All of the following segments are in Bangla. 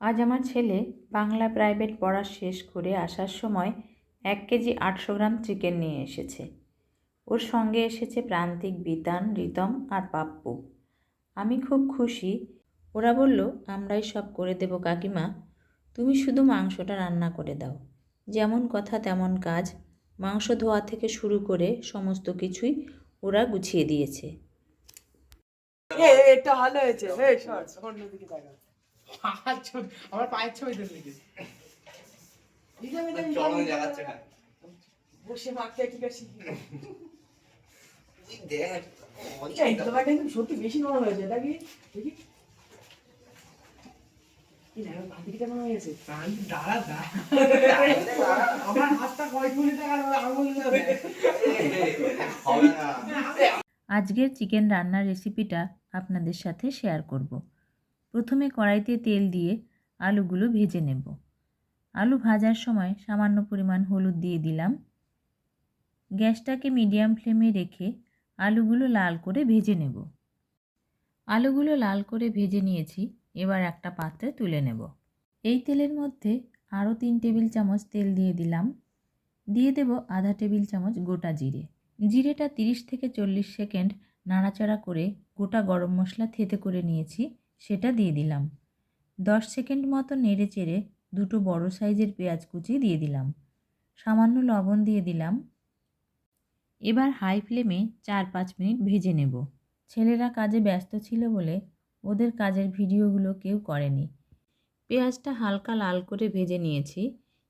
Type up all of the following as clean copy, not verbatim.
আজ আমার ছেলে বাংলা প্রাইভেট পড়া শেষ করে আসার সময় 1 কেজি 800 গ্রাম চিকেন নিয়ে এসেছে। ওর সঙ্গে এসেছে প্রান্তিক, বিতান, রিতম আর পাপ্পু। আমি খুব খুশি। ওরা বলল, আমরাই সব করে দেব কাকিমা, তুমি শুধু মাংসটা রান্না করে দাও। যেমন কথা তেমন কাজ। মাংস ধোয়া থেকে শুরু করে সমস্ত কিছুই ওরা গুছিয়ে দিয়েছে। এটা ভালো হয়েছে। অন্যদিকে তাকা। আমার পায়ের ছবি তুলে দিয়েছি। চলো যাচ্ছে না। বসে মাখতে কি করে শিখি। দেখ। এই তোমাকে কিন্তু সত্যি বেশি নরম হয়েছে নাকি? দেখি। কি না ভাতিটা কেমন হয়েছে? প্রাণ দাঁড়া। আমার হাতটা কয় ফুলে টাকা আঙুল হবে। হবে না। আজকের চিকেন রান্নার রেসিপিটা আপনাদের সাথে শেয়ার করব। প্রথমে কড়াইতে তেল দিয়ে আলুগুলো ভেজে নেব। আলু ভাজার সময় সামান্য পরিমাণ হলুদ দিয়ে দিলাম। গ্যাসটাকে মিডিয়াম ফ্লেমে রেখে আলুগুলো লাল করে ভেজে নেব। আলুগুলো লাল করে ভেজে নিয়েছি, এবার একটা পাত্রে তুলে নেব। এই তেলের মধ্যে আরও 3 টেবিল চামচ তেল দিয়ে দিলাম। দিয়ে দেব আধা টেবিল চামচ গোটা জিরে। জিরেটা 30 থেকে 40 সেকেন্ড নাড়াচাড়া করে গোটা গরম মশলা থেতে করে নিয়েছি, সেটা দিয়ে দিলাম। 10 সেকেন্ড মতো নেড়ে চেড়ে 2 বড় সাইজের পেঁয়াজ কুচি দিয়ে দিলাম। সামান্য লবণ দিয়ে দিলাম। এবার হাই ফ্লেমে 4-5 মিনিট ভেজে নেব। ছেলেরা কাজে ব্যস্ত ছিল বলে ওদের কাজের ভিডিওগুলো কেউ করেনি। পেঁয়াজটা হালকা লাল করে ভেজে নিয়েছি।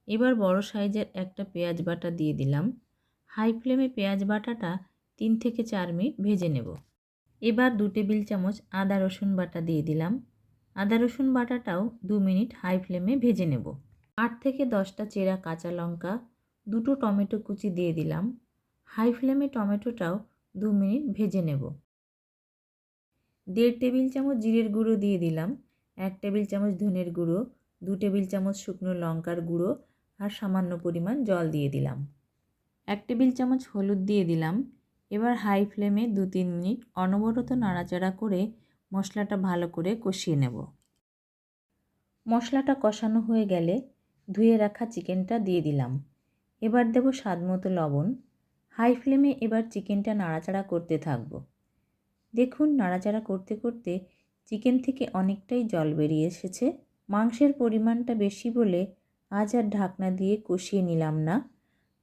এবার বড় সাইজের একটা পেঁয়াজ বাটা দিয়ে দিলাম। হাই ফ্লেমে পেঁয়াজ বাটাটা 3 থেকে 4 মিনিট ভেজে নেব। এবার 2 টেবিল চামচ আদা রসুন বাটা দিয়ে দিলাম। আদা রসুন বাটাটাও 2 মিনিট হাই ফ্লেমে ভেজে নেব। 8 থেকে 10টা চেরা কাঁচা লঙ্কা, 2 টমেটো কুচি দিয়ে দিলাম। হাই ফ্লেমে টমেটোটাও 2 মিনিট ভেজে নেব। 1.5 টেবিল চামচ জিরের গুঁড়ো দিয়ে দিলাম। 1 টেবিল চামচ ধনের গুঁড়ো, 2 টেবিল চামচ শুকনো লঙ্কার গুঁড়ো আর সামান্য পরিমাণ জল দিয়ে দিলাম। 1 টেবিল চামচ হলুদ দিয়ে দিলাম। এবার হাই ফ্লেমে 2-3 মিনিট অনবরত নাড়াচাড়া করে মশলাটা ভালো করে কষিয়ে নেব। মশলাটা কষানো হয়ে গেলে ধুয়ে রাখা চিকেনটা দিয়ে দিলাম। এবার দেব স্বাদমতো লবণ। হাই ফ্লেমে এবার চিকেনটা নাড়াচাড়া করতে থাকব। দেখুন, নাড়াচাড়া করতে করতে চিকেন থেকে অনেকটাই জল বেরিয়ে এসেছে। মাংসের পরিমাণটা বেশি বলে আজ আর ঢাকনা দিয়ে কষিয়ে নিলাম না,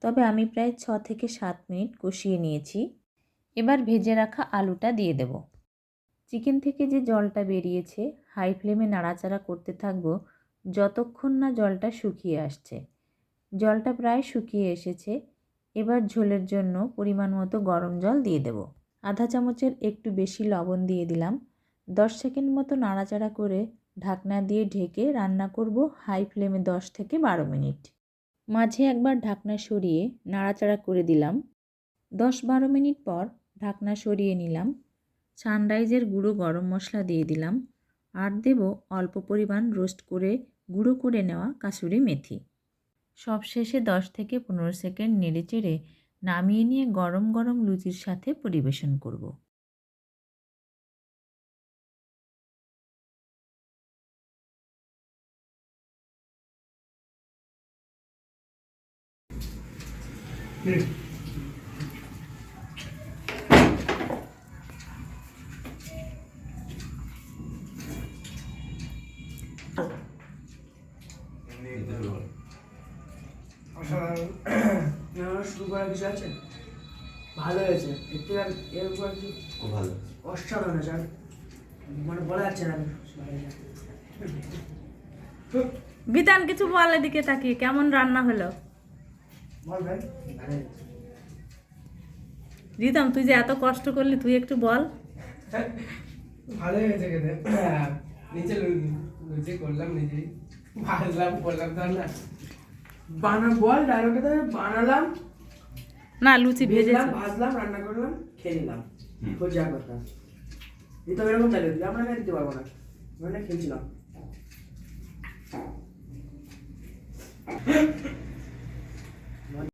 তবে আমি প্রায় 6 থেকে 7 মিনিট কষিয়ে নিয়েছি। এবার ভেজে রাখা আলুটা দিয়ে দেব। চিকেন থেকে যে জলটা বেরিয়েছে, হাই ফ্লেমে নাড়াচাড়া করতে থাকব যতক্ষণ না জলটা শুকিয়ে আসছে। জলটা প্রায় শুকিয়ে এসেছে। এবার ঝোলের জন্য পরিমাণ মতো গরম জল দিয়ে দেব। আধা চামচের একটু বেশি লবণ দিয়ে দিলাম। 10 সেকেন্ড মতো নাড়াচাড়া করে ঢাকনা দিয়ে ঢেকে রান্না করব হাই ফ্লেমে 10 থেকে 12 মিনিট। মাঝে একবার ঢাকনা সরিয়ে নাড়াচাড়া করে দিলাম। 10-12 মিনিট পর ঢাকনা সরিয়ে নিলাম। সানরাইজের গুঁড়ো গরম মশলা দিয়ে দিলাম আর দেব অল্প পরিমাণ রোস্ট করে গুঁড়ো করে নেওয়া কাসুরি মেথি। সবশেষে 10 থেকে 15 সেকেন্ড নেড়েচেড়ে নামিয়ে নিয়ে গরম গরম লুচির সাথে পরিবেশন করব। শুরু করার কিছু আছে? ভালো হয়েছে। একটু এরপর খুব ভালো, অসাধারণ স্যার, মানে বলা যাচ্ছে না। বিতান কিছু বল, এদিকে তাকিয়ে কেমন রান্না হলো বল ভাই। রিতম, তুই যে এত কষ্ট করলি, তুই একটু বল। ভালো হয়েছে খেতে। নিচে লুচি করলাম, নিজেই ভাজলাম, করলাম তো না বল ডায়লগটা বানালাম না, লুচি ভেজেছি, ভাজলাম, রান্না করলাম, খেয়ে নিলাম। খোঁজা কথা দিতে এরকম ডায়লগ দিলে আমরা দিতে পারবো না, মানে খেলছিলাম।